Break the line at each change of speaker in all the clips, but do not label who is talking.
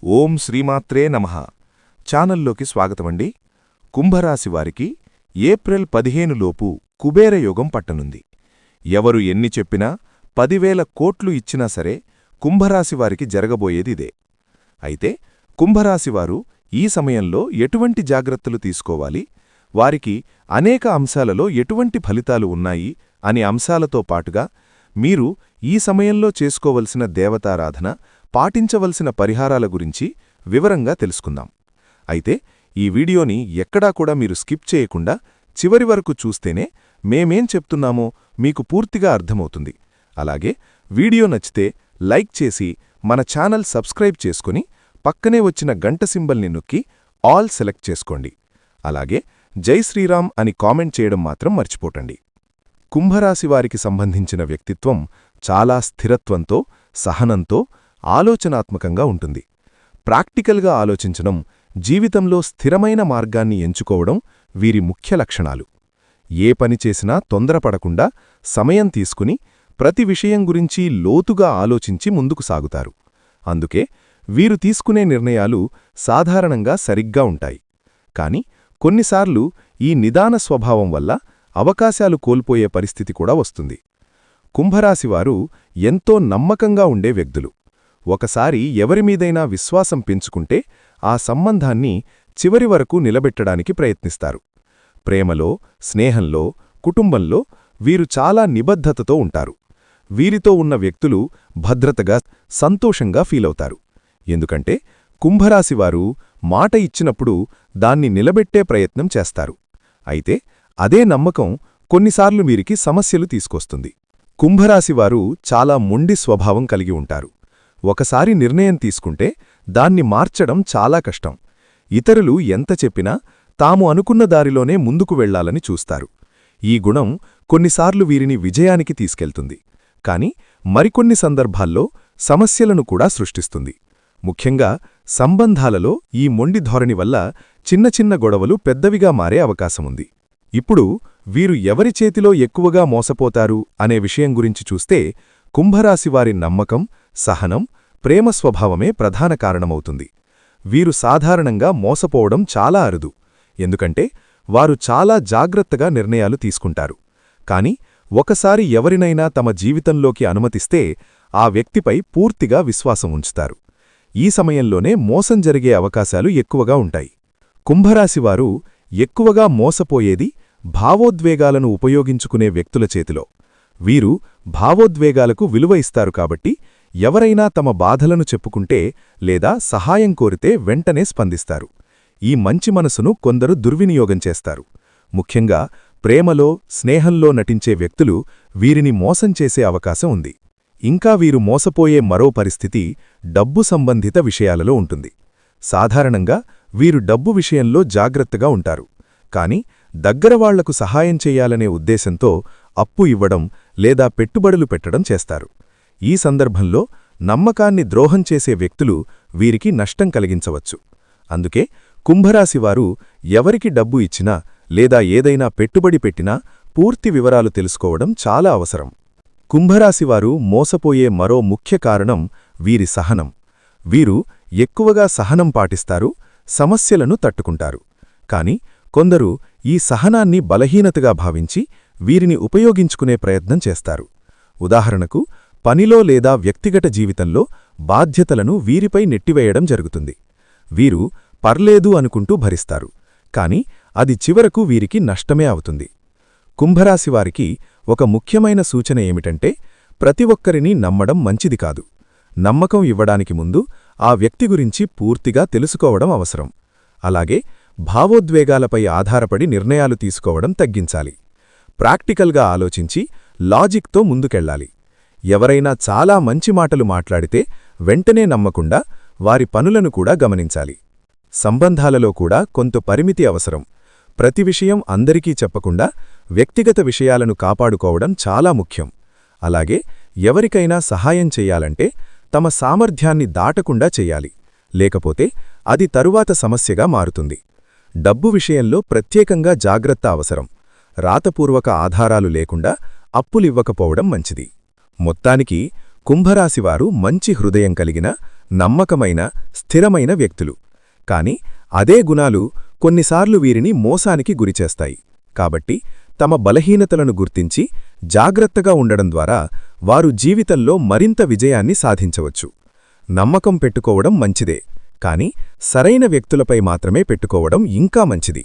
ఓం శ్రీమాత్రే నమః ఛానల్లోకి స్వాగతమండి. కుంభరాశివారికి ఏప్రిల్ 15 లోపు కుబేరయోగం పట్టనుంది. ఎవరు ఎన్ని చెప్పినా 10,000 కోట్లు ఇచ్చినా సరే కుంభరాశివారికి జరగబోయేదిదే. అయితే కుంభరాశివారు ఈ సమయంలో ఎటువంటి జాగ్రత్తలు తీసుకోవాలి, వారికి అనేక అంశాలలో ఎటువంటి ఫలితాలు ఉన్నాయి అనే అంశాలతో పాటుగా మీరు ఈ సమయంలో చేసుకోవలసిన దేవతారాధన, పాటించవలసిన పరిహారాల గురించి వివరంగా తెలుసుకుందాం. అయితే ఈ వీడియోని ఎక్కడా కూడా మీరు స్కిప్ చేయకుండా చివరి వరకు చూస్తేనే మేమేం చెప్తున్నామో మీకు పూర్తిగా అర్థమవుతుంది. అలాగే వీడియో నచ్చితే లైక్ చేసి మన ఛానల్ సబ్స్క్రైబ్ చేసుకుని పక్కనే వచ్చిన గంట సింబల్ని నొక్కి ఆల్ సెలెక్ట్ చేసుకోండి. అలాగే జై శ్రీరామ్ అని కామెంట్ చేయడం మాత్రం మర్చిపోకండి. కుంభరాశివారికి సంబంధించిన వ్యక్తిత్వం చాలా స్థిరత్వంతో, సహనంతో, ఆలోచనాత్మకంగా ఉంటుంది. ప్రాక్టికల్గా ఆలోచించడం, జీవితంలో స్థిరమైన మార్గాన్ని ఎంచుకోవడం వీరి ముఖ్య లక్షణాలు. ఏ పని చేసినా తొందరపడకుండా సమయం తీసుకుని ప్రతి విషయం గురించి లోతుగా ఆలోచించి ముందుకు సాగుతారు. అందుకే వీరు తీసుకునే నిర్ణయాలు సాధారణంగా సరిగ్గా ఉంటాయి. కాని కొన్నిసార్లు ఈ నిదాన స్వభావం వల్ల అవకాశాలు కోల్పోయే పరిస్థితి కూడా వస్తుంది. కుంభరాశివారు ఎంతో నమ్మకంగా ఉండే వ్యక్తులు. ఒకసారి ఎవరిమీదైనా విశ్వాసం పెంచుకుంటే ఆ సంబంధాన్ని చివరి వరకు నిలబెట్టడానికి ప్రయత్నిస్తారు. ప్రేమలో, స్నేహంలో, కుటుంబంలో వీరు చాలా నిబద్ధతతో ఉంటారు. వీరితో ఉన్న వ్యక్తులు భద్రతగా, సంతోషంగా ఫీలవుతారు. ఎందుకంటే కుంభరాశివారు మాట ఇచ్చినప్పుడు దాన్ని నిలబెట్టే ప్రయత్నం చేస్తారు. అయితే అదే నమ్మకం కొన్నిసార్లు వీరికి సమస్యలు తీసుకొస్తుంది. కుంభరాశివారు చాలా మొండి స్వభావం కలిగి ఉంటారు. ఒకసారి నిర్ణయం తీసుకుంటే దాన్ని మార్చడం చాలా కష్టం. ఇతరులు ఎంత చెప్పినా తాము అనుకున్న దారిలోనే ముందుకు వెళ్లాలని చూస్తారు. ఈ గుణం కొన్నిసార్లు వీరిని విజయానికి తీసుకెళ్తుంది. కాని మరికొన్ని సందర్భాల్లో సమస్యలను కూడా సృష్టిస్తుంది. ముఖ్యంగా సంబంధాలలో ఈ మొండి ధోరణి వల్ల చిన్న చిన్న గొడవలు పెద్దవిగా మారే అవకాశముంది. ఇప్పుడు వీరు ఎవరి చేతిలో ఎక్కువగా మోసపోతారు అనే విషయం గురించి చూస్తే కుంభరాశివారి నమ్మకం, సహనం, ప్రేమ స్వభావమే ప్రధాన కారణమవుతుంది. వీరు సాధారణంగా మోసపోవడం చాలా అరుదు. ఎందుకంటే వారు చాలా జాగ్రత్తగా నిర్ణయాలు తీసుకుంటారు. కాని ఒకసారి ఎవరినైనా తమ జీవితంలోకి అనుమతిస్తే ఆ వ్యక్తిపై పూర్తిగా విశ్వాసం ఉంచుతారు. ఈ సమయంలోనే మోసం జరిగే అవకాశాలు ఎక్కువగా ఉంటాయి. కుంభరాశివారు ఎక్కువగా మోసపోయేది భావోద్వేగాలను ఉపయోగించుకునే వ్యక్తుల చేతిలో. వీరు భావోద్వేగాలకు విలువ ఇస్తారు కాబట్టి ఎవరైనా తమ బాధలను చెప్పుకుంటే లేదా సహాయం కోరితే వెంటనే స్పందిస్తారు. ఈ మంచి మనసును కొందరు దుర్వినియోగం చేస్తారు. ముఖ్యంగా ప్రేమలో, స్నేహంలో నటించే వ్యక్తులు వీరిని మోసం చేసే అవకాశం ఉంది. ఇంకా వీరు మోసపోయే మరో పరిస్థితి డబ్బు సంబంధిత విషయాలలో ఉంటుంది. సాధారణంగా వీరు డబ్బు విషయంలో జాగ్రత్తగా ఉంటారు. కాని దగ్గరవాళ్లకు సహాయం చెయ్యాలనే ఉద్దేశంతో అప్పు ఇవ్వడం లేదా పెట్టుబడులు పెట్టడం చేస్తారు. ఈ సందర్భంలో నమ్మకాన్ని ద్రోహం చేసే వ్యక్తులు వీరికి నష్టం కలిగించవచ్చు. అందుకే కుంభరాశివారు ఎవరికి డబ్బు ఇచ్చినా లేదా ఏదైనా పెట్టుబడి పెట్టినా పూర్తి వివరాలు తెలుసుకోవడం చాలా అవసరం. కుంభరాశివారు మోసపోయే మరో ముఖ్య కారణం వీరి సహనం. వీరు ఎక్కువగా సహనం పాటిస్తారు, సమస్యలను తట్టుకుంటారు. కాని కొందరు ఈ సహనాన్ని బలహీనతగా భావించి వీరిని ఉపయోగించుకునే ప్రయత్నం చేస్తారు. ఉదాహరణకు పనిలో లేదా వ్యక్తిగత జీవితంలో బాధ్యతలను వీరిపై నెట్టివేయడం జరుగుతుంది. వీరు పర్లేదు అనుకుంటూ భరిస్తారు. కాని అది చివరకు వీరికి నష్టమే అవుతుంది. కుంభరాశివారికి ఒక ముఖ్యమైన సూచన ఏమిటంటే ప్రతి ఒక్కరినీ నమ్మడం మంచిది కాదు. నమ్మకం ఇవ్వడానికి ముందు ఆ వ్యక్తి గురించి పూర్తిగా తెలుసుకోవడం అవసరం. అలాగే భావోద్వేగాలపై ఆధారపడి నిర్ణయాలు తీసుకోవడం తగ్గించాలి. ప్రాక్టికల్గా ఆలోచించి లాజిక్తో ముందుకెళ్లాలి. ఎవరైనా చాలా మంచి మాటలు మాట్లాడితే వెంటనే నమ్మకుండా వారి పనులను కూడా గమనించాలి. సంబంధాలలో కూడా కొంత పరిమితి అవసరం. ప్రతి విషయం అందరికీ చెప్పకుండా వ్యక్తిగత విషయాలను కాపాడుకోవడం చాలా ముఖ్యం. అలాగే ఎవరికైనా సహాయం చెయ్యాలంటే తమ సామర్థ్యాన్ని దాటకుండా చెయ్యాలి. లేకపోతే అది తరువాత సమస్యగా మారుతుంది. డబ్బు విషయంలో ప్రత్యేకంగా జాగ్రత్త అవసరం. రాతపూర్వక ఆధారాలు లేకుండా అప్పులివ్వకపోవడం మంచిది. మొత్తానికి కుంభరాశివారు మంచి హృదయం కలిగిన,
నమ్మకమైన స్థిరమైన వ్యక్తులు. కాని అదే గుణాలు కొన్నిసార్లు వీరిని మోసానికి గురిచేస్తాయి. కాబట్టి తమ బలహీనతలను గుర్తించి జాగ్రత్తగా ఉండడం ద్వారా వారు జీవితంలో మరింత విజయాన్ని సాధించవచ్చు. నమ్మకం పెట్టుకోవడం మంచిదే, కాని సరైన వ్యక్తులపై మాత్రమే పెట్టుకోవడం ఇంకా మంచిది.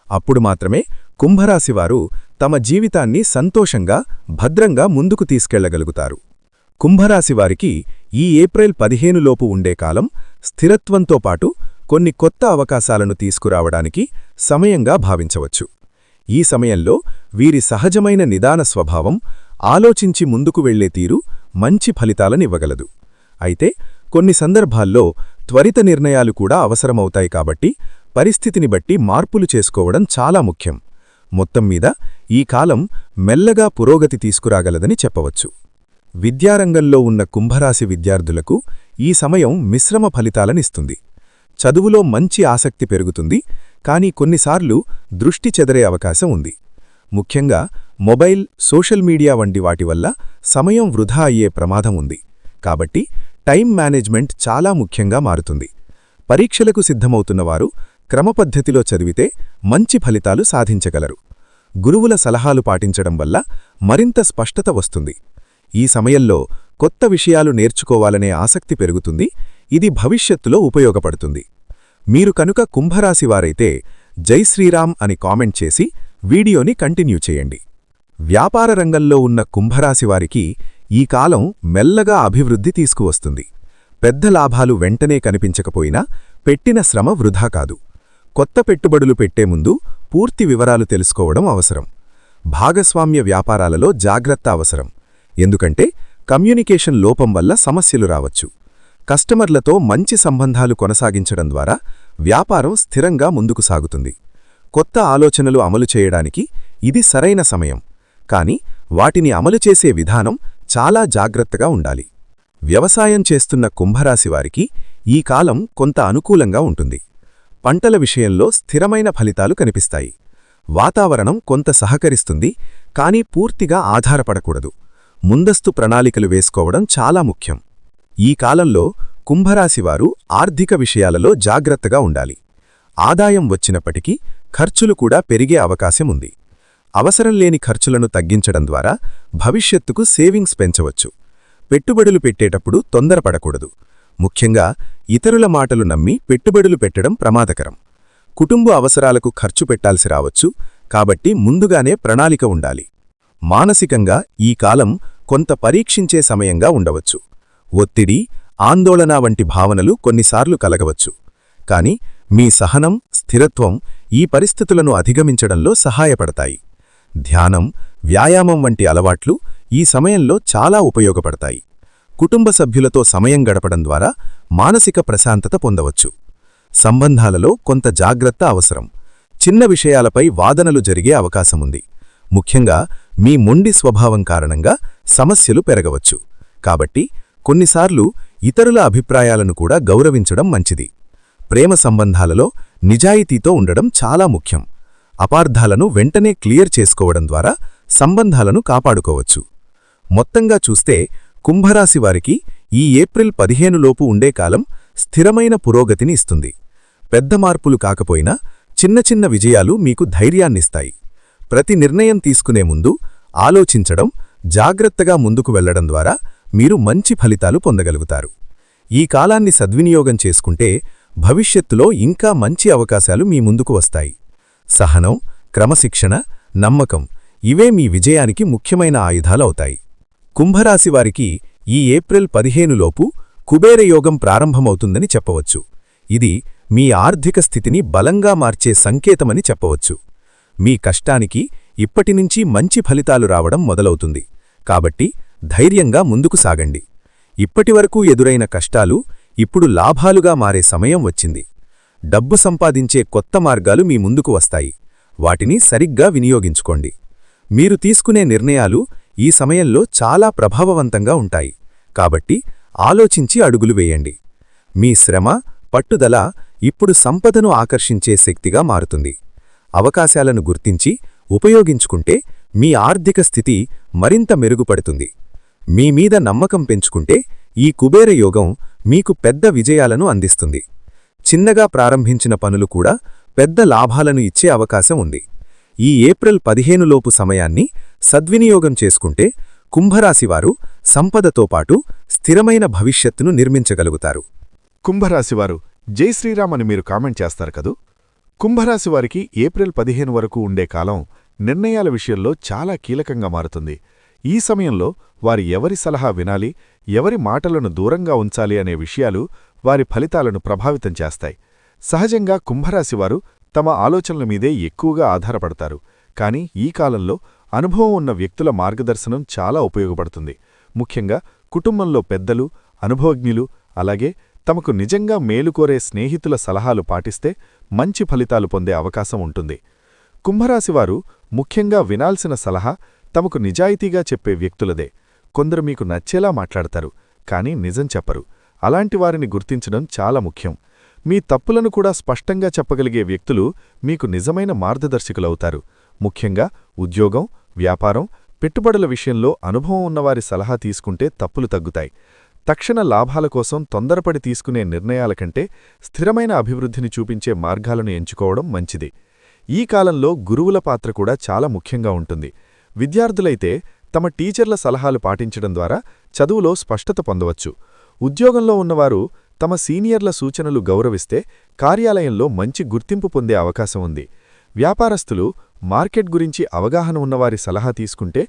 అప్పుడు మాత్రమే కుంభరాశివారు తమ జీవితాన్ని సంతోషంగా భద్రంగా ముందుకు తీసుకెళ్లగలుగుతారు. కుంభరాశివారికి ఈ ఏప్రిల్ 15 లోపు ఉండే కాలం స్థిరత్వంతో పాటు కొన్ని కొత్త అవకాశాలను తీసుకురావడానికి సమయంగా భావించవచ్చు. ఈ సమయంలో వీరి సహజమైన నిదాన స్వభావం, ఆలోచించి ముందుకు వెళ్లే తీరు మంచి ఫలితాలనివ్వగలదు. అయితే కొన్ని సందర్భాల్లో త్వరిత నిర్ణయాలు కూడా అవసరమవుతాయి. కాబట్టి పరిస్థితిని బట్టి మార్పులు చేసుకోవడం చాలా ముఖ్యం. మొత్తం మీద ఈ కాలం మెల్లగా పురోగతి తీసుకురాగలదని చెప్పవచ్చు. విద్యారంగంలో ఉన్న కుంభరాశి విద్యార్థులకు ఈ సమయం మిశ్రమ ఫలితాలనిస్తుంది. చదువులో మంచి ఆసక్తి పెరుగుతుంది, కానీ కొన్నిసార్లు దృష్టి చెదరే అవకాశం ఉంది. ముఖ్యంగా మొబైల్, సోషల్ మీడియా వంటి వాటి వల్ల సమయం వృధా అయ్యే ప్రమాదం ఉంది. కాబట్టి టైం మేనేజ్మెంట్ చాలా ముఖ్యంగా మారుతుంది. పరీక్షలకు సిద్ధమవుతున్నవారు క్రమపద్ధతిలో చదివితే మంచి ఫలితాలు సాధించగలరు. గురువుల సలహాలు పాటించడం వల్ల మరింత స్పష్టత వస్తుంది. ఈ సమయంలో కొత్త విషయాలు నేర్చుకోవాలనే ఆసక్తి పెరుగుతుంది. ఇది భవిష్యత్తులో ఉపయోగపడుతుంది. మీరు కనుక కుంభరాశివారైతే జై శ్రీరామ్ అని కామెంట్ చేసి వీడియోని కంటిన్యూ చేయండి. వ్యాపార రంగంలో ఉన్న కుంభరాశివారికి ఈ కాలం మెల్లగా అభివృద్ధి తీసుకువస్తుంది. పెద్ద లాభాలు వెంటనే కనిపించకపోయినా పెట్టిన శ్రమ వృధా కాదు. కొత్త పెట్టుబడులు పెట్టే ముందు పూర్తి వివరాలు తెలుసుకోవడం అవసరం. భాగస్వామ్య వ్యాపారాలలో జాగ్రత్త అవసరం. ఎందుకంటే కమ్యూనికేషన్ లోపం వల్ల సమస్యలు రావచ్చు. కస్టమర్లతో మంచి సంబంధాలు కొనసాగించడం ద్వారా వ్యాపారం స్థిరంగా ముందుకు సాగుతుంది. కొత్త ఆలోచనలు అమలు చేయడానికి ఇది సరైన సమయం, కాని వాటిని అమలు చేసే విధానం చాలా జాగ్రత్తగా ఉండాలి. వ్యవసాయం చేస్తున్న కుంభరాశివారికి ఈ కాలం కొంత అనుకూలంగా ఉంటుంది. పంటల విషయంలో స్థిరమైన ఫలితాలు కనిపిస్తాయి. వాతావరణం కొంత సహకరిస్తుంది, కానీ పూర్తిగా ఆధారపడకూడదు. ముందస్తు ప్రణాళికలు వేసుకోవడం చాలా ముఖ్యం. ఈ కాలంలో కుంభరాశివారు ఆర్థిక విషయాలలో జాగ్రత్తగా ఉండాలి. ఆదాయం వచ్చినప్పటికీ ఖర్చులు కూడా పెరిగే అవకాశం ఉంది. అవసరం లేని ఖర్చులను తగ్గించడం ద్వారా భవిష్యత్తుకు సేవింగ్స్ పెంచవచ్చు. పెట్టుబడులు పెట్టేటప్పుడు తొందరపడకూడదు. ముఖ్యంగా ఇతరుల మాటలు నమ్మి పెట్టుబడులు పెట్టడం ప్రమాదకరం. కుటుంబ అవసరాలకు ఖర్చు పెట్టాల్సి రావచ్చు, కాబట్టి ముందుగానే ప్రణాళిక ఉండాలి. మానసికంగా ఈ కాలం కొంత పరీక్షించే సమయంగా ఉండవచ్చు. ఒత్తిడి, ఆందోళన వంటి భావనలు కొన్నిసార్లు కలగవచ్చు. కాని మీ సహనం, స్థిరత్వం ఈ పరిస్థితులను అధిగమించడంలో సహాయపడతాయి. ధ్యానం, వ్యాయామం వంటి అలవాట్లు ఈ సమయంలో చాలా ఉపయోగపడతాయి. కుటుంబ సభ్యులతో సమయం గడపడం ద్వారా మానసిక ప్రశాంతత పొందవచ్చు. సంబంధాలలో కొంత జాగ్రత్త అవసరం. చిన్న విషయాలపై వాదనలు జరిగే అవకాశముంది. ముఖ్యంగా మీ మొండి స్వభావం కారణంగా సమస్యలు పెరగవచ్చు. కాబట్టి కొన్నిసార్లు ఇతరుల అభిప్రాయాలను కూడా గౌరవించడం మంచిది. ప్రేమ సంబంధాలలో నిజాయితీతో ఉండడం చాలా ముఖ్యం. అపార్థాలను వెంటనే క్లియర్ చేసుకోవడం ద్వారా సంబంధాలను కాపాడుకోవచ్చు. మొత్తంగా చూస్తే కుంభరాశివారికి ఈ ఏప్రిల్ 15 లోపు ఉండే కాలం స్థిరమైన పురోగతిని ఇస్తుంది. పెద్ద మార్పులు కాకపోయినా చిన్న చిన్న విజయాలు మీకు ధైర్యాన్నిస్తాయి. ప్రతి నిర్ణయం తీసుకునే ముందు ఆలోచించడం, జాగ్రత్తగా ముందుకు వెళ్లడం ద్వారా మీరు మంచి ఫలితాలు పొందగలుగుతారు. ఈ కాలాన్ని సద్వినియోగం చేసుకుంటే భవిష్యత్తులో ఇంకా మంచి అవకాశాలు మీ ముందుకు వస్తాయి. సహనం, క్రమశిక్షణ, నమ్మకం ఇవే మీ విజయానికి ముఖ్యమైన ఆయుధాలవుతాయి. కుంభరాశివారికి ఈ ఏప్రిల్ 15 లోపు కుబేరయోగం ప్రారంభమవుతుందని చెప్పవచ్చు. ఇది మీ ఆర్థిక స్థితిని బలంగా మార్చే సంకేతమని చెప్పవచ్చు. మీ కష్టానికి ఇప్పటినుంచి మంచి ఫలితాలు రావడం మొదలవుతుంది. కాబట్టి ధైర్యంగా ముందుకు సాగండి. ఇప్పటివరకు ఎదురైన కష్టాలు ఇప్పుడు లాభాలుగా మారే సమయం వచ్చింది. డబ్బు సంపాదించే కొత్త మార్గాలు మీ ముందుకు వస్తాయి. వాటిని సరిగ్గా వినియోగించుకోండి. మీరు తీసుకునే నిర్ణయాలు ఈ సమయంలో చాలా ప్రభావవంతంగా ఉంటాయి. కాబట్టి ఆలోచించి అడుగులు వేయండి. మీ శ్రమ, పట్టుదల ఇప్పుడు సంపదను ఆకర్షించే శక్తిగా మారుతుంది. అవకాశాలను గుర్తించి ఉపయోగించుకుంటే మీ ఆర్థిక స్థితి మరింత మెరుగుపడుతుంది. మీ మీద నమ్మకం పెంచుకుంటే ఈ కుబేరయోగం మీకు పెద్ద విజయాలను అందిస్తుంది. చిన్నగా ప్రారంభించిన పనులు కూడా పెద్ద లాభాలను ఇచ్చే అవకాశం ఉంది. ఈ ఏప్రిల్ 15 లోపు సమయాన్ని సద్వినియోగం చేసుకుంటే కుంభరాశివారు సంపదతో పాటు స్థిరమైన భవిష్యత్తును నిర్మించగలుగుతారు.
కుంభరాశివారు జై శ్రీరామ్ అని మీరు కామెంట్ చేస్తారు కదూ. కుంభరాశివారికి ఏప్రిల్ 15 వరకు ఉండే కాలం నిర్ణయాల విషయంలో చాలా కీలకంగా మారుతుంది. ఈ సమయంలో వారి ఎవరి సలహా వినాలి, ఎవరి మాటలను దూరంగా ఉంచాలి అనే విషయాలు వారి ఫలితాలను ప్రభావితం చేస్తాయి. సహజంగా కుంభరాశివారు తమ ఆలోచనల మీదే ఎక్కువగా ఆధారపడతారు. కానీ ఈ కాలంలో అనుభవం ఉన్న వ్యక్తుల మార్గదర్శనం చాలా ఉపయోగపడుతుంది. ముఖ్యంగా కుటుంబంలో పెద్దలు, అనుభవజ్ఞులు, అలాగే తమకు నిజంగా మేలుకోరే స్నేహితుల సలహాలు పాటిస్తే మంచి ఫలితాలు పొందే అవకాశం ఉంటుంది. కుంభరాశివారు ముఖ్యంగా వినాల్సిన సలహా తమకు నిజాయితీగా చెప్పే వ్యక్తులదే. కొందరు మీకు నచ్చేలా మాట్లాడతారు, కానీ నిజం చెప్పరు. అలాంటి వారిని గుర్తించడం చాలా ముఖ్యం. మీ తప్పులను కూడా స్పష్టంగా చెప్పగలిగే వ్యక్తులు మీకు నిజమైన మార్గదర్శకులవుతారు. ముఖ్యంగా ఉద్యోగం, వ్యాపారం, పెట్టుబడుల విషయంలో అనుభవం ఉన్నవారి సలహా తీసుకుంటే తప్పులు తగ్గుతాయి. తక్షణ లాభాల కోసం తొందరపడి తీసుకునే నిర్ణయాల కంటే స్థిరమైన అభివృద్ధిని చూపించే మార్గాలను ఎంచుకోవడం మంచిది. ఈ కాలంలో గురువుల పాత్ర కూడా చాలా ముఖ్యంగా ఉంటుంది. విద్యార్థులైతే తమ టీచర్ల సలహాలు పాటించడం ద్వారా చదువులో స్పష్టత పొందవచ్చు. ఉద్యోగంలో ఉన్నవారు తమ సీనియర్ల సూచనలు గౌరవిస్తే కార్యాలయంలో మంచి గుర్తింపు పొందే అవకాశం ఉంది. వ్యాపారస్తులు మార్కెట్ గురించి అవగాహన ఉన్నవారి సలహా తీసుకుంటే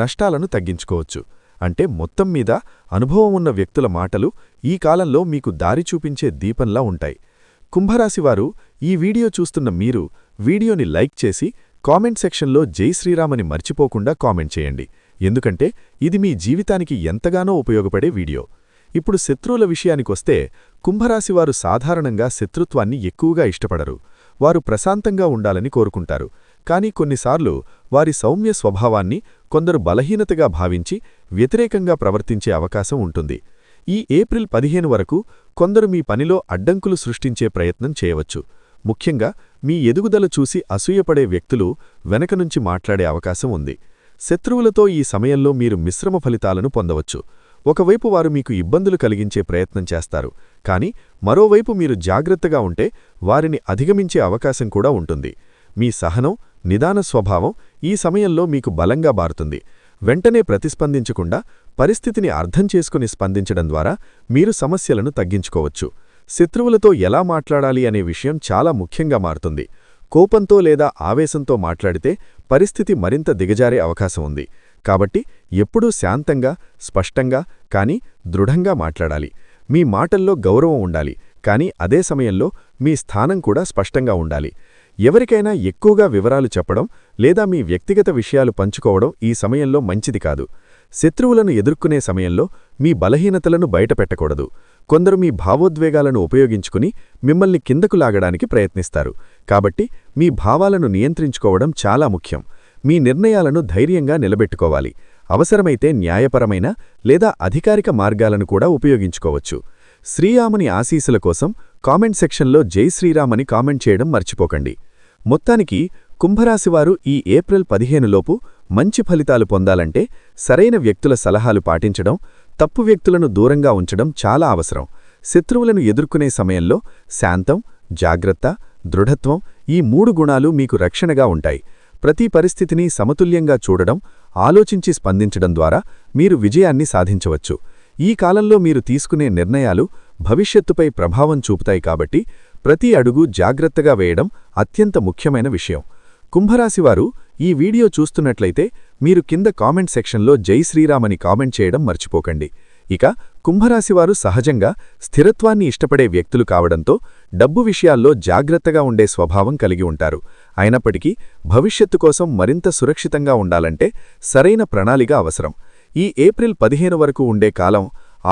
నష్టాలను తగ్గించుకోవచ్చు. అంటే మొత్తం మీద అనుభవం ఉన్న వ్యక్తుల మాటలు ఈ కాలంలో మీకు దారి చూపించే దీపంలా ఉంటాయి. కుంభరాశివారు ఈ వీడియో చూస్తున్న మీరు వీడియోని లైక్ చేసి కామెంట్ సెక్షన్లో జై శ్రీరామ్ అని మర్చిపోకుండా కామెంట్ చేయండి. ఎందుకంటే ఇది మీ జీవితానికి ఎంతగానో ఉపయోగపడే వీడియో. ఇప్పుడు శత్రువుల విషయానికొస్తే కుంభరాశివారు సాధారణంగా శత్రుత్వాన్ని ఎక్కువగా ఇష్టపడరు. వారు ప్రశాంతంగా ఉండాలని కోరుకుంటారు. కానీ కొన్నిసార్లు వారి సౌమ్య స్వభావాన్ని కొందరు బలహీనతగా భావించి వ్యతిరేకంగా ప్రవర్తించే అవకాశం ఉంటుంది. ఈ ఏప్రిల్ 15 వరకు కొందరు మీ పనిలో అడ్డంకులు సృష్టించే ప్రయత్నం చేయవచ్చు. ముఖ్యంగా మీ ఎదుగుదల చూసి అసూయపడే వ్యక్తులు వెనకనుంచి మాట్లాడే అవకాశం ఉంది. శత్రువులతో ఈ సమయంలో మీరు మిశ్రమ ఫలితాలను పొందవచ్చు. ఒకవైపు వారు మీకు ఇబ్బందులు కలిగించే ప్రయత్నం చేస్తారు, కానీ మరోవైపు మీరు జాగ్రత్తగా ఉంటే వారిని అధిగమించే అవకాశం కూడా ఉంటుంది. మీ సహనం, నిదాన స్వభావం ఈ సమయంలో మీకు బలంగా మారుతుంది. వెంటనే ప్రతిస్పందించకుండా పరిస్థితిని అర్థం చేసుకుని స్పందించడం ద్వారా మీరు సమస్యలను తగ్గించుకోవచ్చు. శత్రువులతో ఎలా మాట్లాడాలి అనే విషయం చాలా ముఖ్యంగా మారుతుంది. కోపంతో లేదా ఆవేశంతో మాట్లాడితే పరిస్థితి మరింత దిగజారే అవకాశం ఉంది. కాబట్టి ఎప్పుడూ శాంతంగా, స్పష్టంగా, కానీ దృఢంగా మాట్లాడాలి. మీ మాటల్లో గౌరవం ఉండాలి, కానీ అదే సమయంలో మీ స్థానం కూడా స్పష్టంగా ఉండాలి. ఎవరికైనా ఎక్కువగా వివరాలు చెప్పడం లేదా మీ వ్యక్తిగత విషయాలు పంచుకోవడం ఈ సమయంలో మంచిది కాదు. శత్రువులను ఎదుర్కొనే సమయంలో మీ బలహీనతలను బయటపెట్టకూడదు. కొందరు మీ భావోద్వేగాలను ఉపయోగించుకుని మిమ్మల్ని కిందకు లాగడానికి ప్రయత్నిస్తారు. కాబట్టి మీ భావాలను నియంత్రించుకోవడం చాలా ముఖ్యం. మీ నిర్ణయాలను ధైర్యంగా నిలబెట్టుకోవాలి. అవసరమైతే న్యాయపరమైన లేదా అధికారిక మార్గాలను కూడా ఉపయోగించుకోవచ్చు. శ్రీరాముని ఆశీస్సుల కోసం కామెంట్ సెక్షన్లో జై శ్రీరామ్ అని కామెంట్ చేయడం మర్చిపోకండి. మొత్తానికి కుంభరాశివారు ఈ ఏప్రిల్ 15 లోపు మంచి ఫలితాలు పొందాలంటే సరైన వ్యక్తుల సలహాలు పాటించడం, తప్పు వ్యక్తులను దూరంగా ఉంచడం చాలా అవసరం. శత్రువులను ఎదుర్కొనే సమయంలో శాంతం, జాగ్రత్త, దృఢత్వం ఈ 3 గుణాలు మీకు రక్షణగా ఉంటాయి. ప్రతి పరిస్థితిని సమతుల్యంగా చూడడం, ఆలోచించి స్పందించడం ద్వారా మీరు విజయాన్ని సాధించవచ్చు. ఈ కాలంలో మీరు తీసుకునే నిర్ణయాలు భవిష్యత్తుపై ప్రభావం చూపుతాయి. కాబట్టి ప్రతి అడుగు జాగ్రత్తగా వేయడం అత్యంత ముఖ్యమైన విషయం. కుంభరాశివారు ఈ వీడియో చూస్తున్నట్లయితే మీరు కింద కామెంట్ సెక్షన్లో జై శ్రీరామ్ అని కామెంట్ చేయడం మర్చిపోకండి. ఇక కుంభరాశివారు సహజంగా స్థిరత్వాన్ని ఇష్టపడే వ్యక్తులు కావడంతో డబ్బు విషయాల్లో జాగ్రత్తగా ఉండే స్వభావం కలిగి ఉంటారు. అయినప్పటికీ భవిష్యత్తు కోసం మరింత సురక్షితంగా ఉండాలంటే సరైన ప్రణాళిక అవసరం. ఈ ఏప్రిల్ 15 వరకు ఉండే కాలం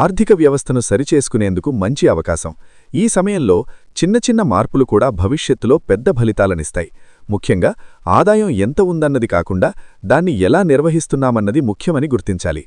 ఆర్థిక వ్యవస్థను సరిచేసుకునేందుకు మంచి అవకాశం. ఈ సమయంలో చిన్న చిన్న మార్పులు కూడా భవిష్యత్తులో పెద్ద ఫలితాలనిస్తాయి. ముఖ్యంగా ఆదాయం ఎంత ఉందన్నది కాకుండా దాన్ని ఎలా నిర్వహిస్తున్నామన్నది ముఖ్యమని గుర్తించాలి.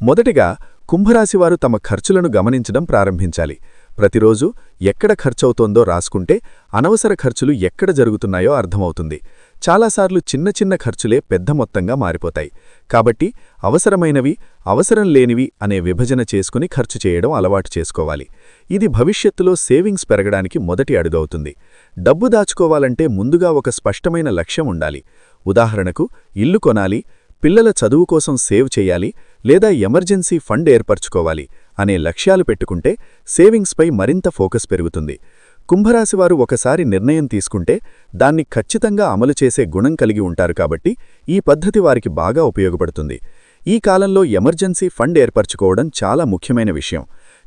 మొదటిగా కుంభరాశివారు తమ ఖర్చులను గమనించడం ప్రారంభించాలి. ప్రతిరోజు ఎక్కడ ఖర్చవుతోందో రాసుకుంటే అనవసర ఖర్చులు ఎక్కడ జరుగుతున్నాయో అర్థమవుతుంది.
చాలాసార్లు చిన్న చిన్న ఖర్చులే పెద్ద మొత్తంగా మారిపోతాయి. కాబట్టి అవసరమైనవి, అవసరం లేనివి అనే విభజన చేసుకుని ఖర్చు చేయడం అలవాటు చేసుకోవాలి. ఇది భవిష్యత్తులో సేవింగ్స్ పెరగడానికి మొదటి అడుగవుతుంది. డబ్బు దాచుకోవాలంటే ముందుగా ఒక స్పష్టమైన లక్ష్యం ఉండాలి. ఉదాహరణకు, ఇల్లు కొనాలి, పిల్లల చదువు కోసం సేవ్ చేయాలి, లేదా ఎమర్జెన్సీ ఫండ్ ఏర్పరచుకోవాలి అనే లక్ష్యాలు పెట్టుకుంటే సేవింగ్స్పై మరింత ఫోకస్ పెరుగుతుంది. కుంభరాశివారు ఒకసారి నిర్ణయం తీసుకుంటే దాన్ని ఖచ్చితంగా అమలు చేసే గుణం కలిగి ఉంటారు కాబట్టి ఈ పద్ధతి వారికి బాగా ఉపయోగపడుతుంది. ఈ కాలంలో ఎమర్జెన్సీ ఫండ్ ఏర్పరచుకోవడం చాలా ముఖ్యమైన విషయం.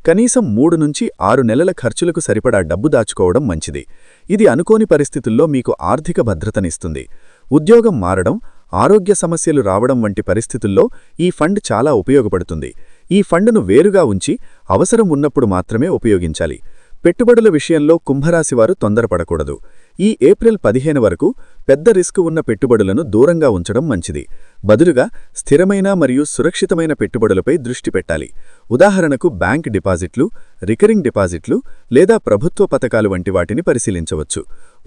కనీసం 3 నుంచి 6 నెలల ఖర్చులకు సరిపడా డబ్బు దాచుకోవడం మంచిది. ఇది అనుకోని పరిస్థితుల్లో మీకు ఆర్థిక భద్రతనిస్తుంది. ఉద్యోగం మారడం, ఆరోగ్య సమస్యలు రావడం వంటి పరిస్థితుల్లో ఈ ఫండ్ చాలా ఉపయోగపడుతుంది. ఈ ఫండ్ను వేరుగా ఉంచి అవసరం ఉన్నప్పుడు మాత్రమే ఉపయోగించాలి. పెట్టుబడుల విషయంలో కుంభరాశివారు తొందరపడకూడదు. ఈ ఏప్రిల్ 15 వరకు పెద్ద రిస్క్ ఉన్న పెట్టుబడులను దూరంగా ఉంచడం మంచిది. బదులుగా స్థిరమైన మరియు సురక్షితమైన పెట్టుబడులపై దృష్టి పెట్టాలి. ఉదాహరణకు బ్యాంక్ డిపాజిట్లు, రికరింగ్ డిపాజిట్లు లేదా ప్రభుత్వ పథకాలు వంటి వాటిని పరిశీలించవచ్చు.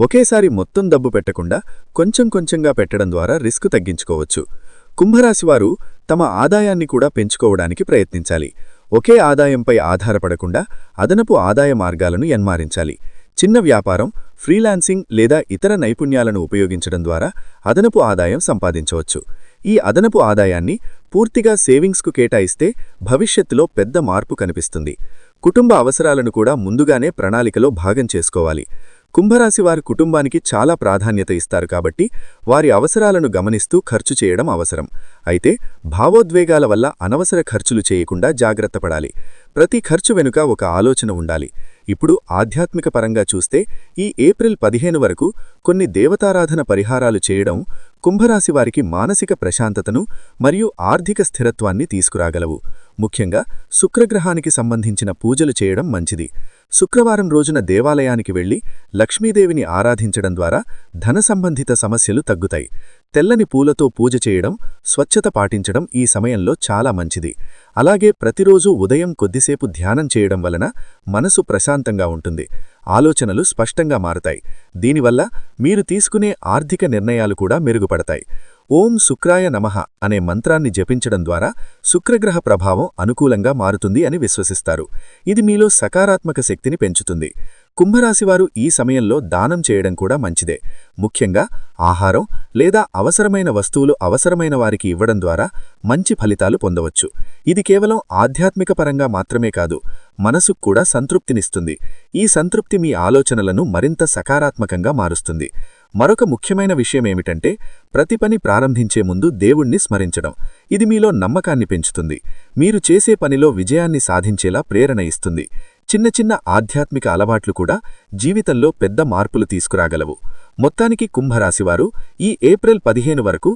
ఒకేసారి మొత్తం డబ్బు పెట్టకుండా కొంచెం కొంచెంగా పెట్టడం ద్వారా రిస్క్ తగ్గించుకోవచ్చు. కుంభరాశివారు తమ ఆదాయాన్ని కూడా పెంచుకోవడానికి ప్రయత్నించాలి. ఒకే ఆదాయంపై ఆధారపడకుండా అదనపు ఆదాయ మార్గాలను ఎన్మారించాలి. చిన్న వ్యాపారం, ఫ్రీలాన్సింగ్ లేదా ఇతర నైపుణ్యాలను ఉపయోగించడం ద్వారా అదనపు ఆదాయం సంపాదించవచ్చు. ఈ అదనపు ఆదాయాన్ని పూర్తిగా సేవింగ్స్కు కేటాయిస్తే భవిష్యత్తులో పెద్ద మార్పు కనిపిస్తుంది. కుటుంబ అవసరాలను కూడా ముందుగానే ప్రణాళికలో భాగం చేసుకోవాలి. కుంభరాశివారు కుటుంబానికి చాలా ప్రాధాన్యత ఇస్తారు కాబట్టి వారి అవసరాలను గమనిస్తూ ఖర్చు చేయడం అవసరం. అయితే భావోద్వేగాల వల్ల అనవసర ఖర్చులు చేయకుండా జాగ్రత్తపడాలి. ప్రతి ఖర్చు వెనుక ఒక ఆలోచన ఉండాలి. ఇప్పుడు ఆధ్యాత్మిక పరంగా చూస్తే ఈ ఏప్రిల్ 15 వరకు కొన్ని దేవతారాధన పరిహారాలు చేయడం కుంభరాశివారికి మానసిక ప్రశాంతతను మరియు ఆర్థిక స్థిరత్వాన్ని తీసుకురాగలవు. ముఖ్యంగా శుక్రగ్రహానికి సంబంధించిన పూజలు చేయడం మంచిది. శుక్రవారం రోజున దేవాలయానికి వెళ్లి లక్ష్మీదేవిని ఆరాధించడం ద్వారా ధన సంబంధిత సమస్యలు తగ్గుతాయి. తెల్లని పూలతో పూజ చేయడం, స్వచ్ఛత పాటించడం ఈ సమయంలో చాలా మంచిది. అలాగే ప్రతిరోజూ ఉదయం కొద్దిసేపు ధ్యానం చేయడం వలన మనసు ప్రశాంతంగా ఉంటుంది. ఆలోచనలు స్పష్టంగా మారుతాయి. దీనివల్ల మీరు తీసుకునే ఆర్థిక నిర్ణయాలు కూడా మెరుగుపడతాయి. ఓం శుక్రాయ నమః అనే మంత్రాన్ని జపించడం ద్వారా శుక్రగ్రహ ప్రభావం అనుకూలంగా మారుతుంది అని విశ్వసిస్తారు. ఇది మీలో సకారాత్మక శక్తిని పెంచుతుంది. కుంభరాశివారు ఈ సమయంలో దానం చేయడం కూడా మంచిదే. ముఖ్యంగా ఆహారం లేదా అవసరమైన వస్తువులు అవసరమైన వారికి ఇవ్వడం ద్వారా మంచి ఫలితాలు పొందవచ్చు. ఇది కేవలం ఆధ్యాత్మిక పరంగా మాత్రమే కాదు, మనసుకు కూడా సంతృప్తినిస్తుంది. ఈ సంతృప్తి మీ ఆలోచనలను మరింత సకారాత్మకంగా మారుస్తుంది. మరొక ముఖ్యమైన విషయమేమిటంటే ప్రతి పని ప్రారంభించే ముందు దేవుణ్ణి స్మరించడం. ఇది మీలో నమ్మకాన్ని పెంచుతుంది. మీరు చేసే పనిలో విజయాన్ని సాధించేలా ప్రేరణ ఇస్తుంది. చిన్న చిన్న ఆధ్యాత్మిక అలవాట్లు కూడా జీవితంలో పెద్ద మార్పులు తీసుకురాగలవు. మొత్తానికి కుంభరాశివారు ఈ ఏప్రిల్ 15 వరకు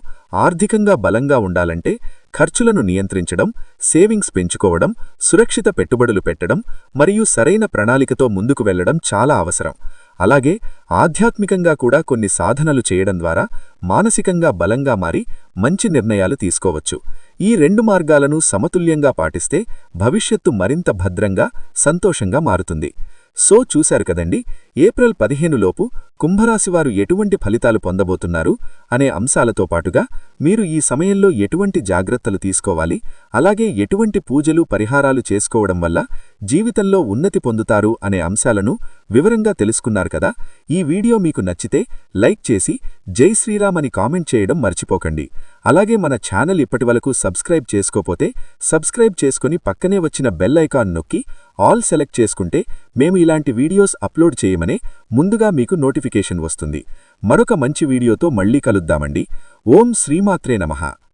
ఆర్థికంగా బలంగా ఉండాలంటే ఖర్చులను నియంత్రించడం, సేవింగ్స్ పెంచుకోవడం, సురక్షిత పెట్టుబడులు పెట్టడం మరియు సరైన ప్రణాళికతో ముందుకు వెళ్లడం చాలా అవసరం. అలాగే ఆధ్యాత్మికంగా కూడా కొన్ని సాధనలు చేయడం ద్వారా మానసికంగా బలంగా మారి మంచి నిర్ణయాలు తీసుకోవచ్చు. ఈ 2 మార్గాలను సమతుల్యంగా పాటిస్తే భవిష్యత్తు మరింత భద్రంగా, సంతోషంగా మారుతుంది. సో చూశారు కదండి, ఏప్రిల్ 15 లోపు కుంభరాశివారు ఎటువంటి ఫలితాలు పొందబోతున్నారు అనే అంశాలతో పాటుగా మీరు ఈ సమయంలో ఎటువంటి జాగ్రత్తలు తీసుకోవాలి, అలాగే ఎటువంటి పూజలు పరిహారాలు చేసుకోవడం వల్ల జీవితంలో ఉన్నతి పొందుతారు అనే అంశాలను వివరంగా తెలుసుకున్నారు కదా. ఈ వీడియో మీకు నచ్చితే లైక్ చేసి జై శ్రీరామ్ అని కామెంట్ చేయడం మర్చిపోకండి. అలాగే మన ఛానల్ ఇప్పటివరకు సబ్స్క్రైబ్ చేసుకోపోతే సబ్స్క్రైబ్ చేసుకుని పక్కనే వచ్చిన బెల్ ఐకాన్ నొక్కి ఆల్ సెలెక్ట్ చేసుకుంటే మేము ఇలాంటి వీడియోస్ అప్లోడ్ చేయమనే ముందుగా మీకు నోటిఫికేషన్ వస్తుంది. మరొక మంచి వీడియోతో మళ్ళీ కలుద్దామండి. ఓం శ్రీమాత్రే నమః.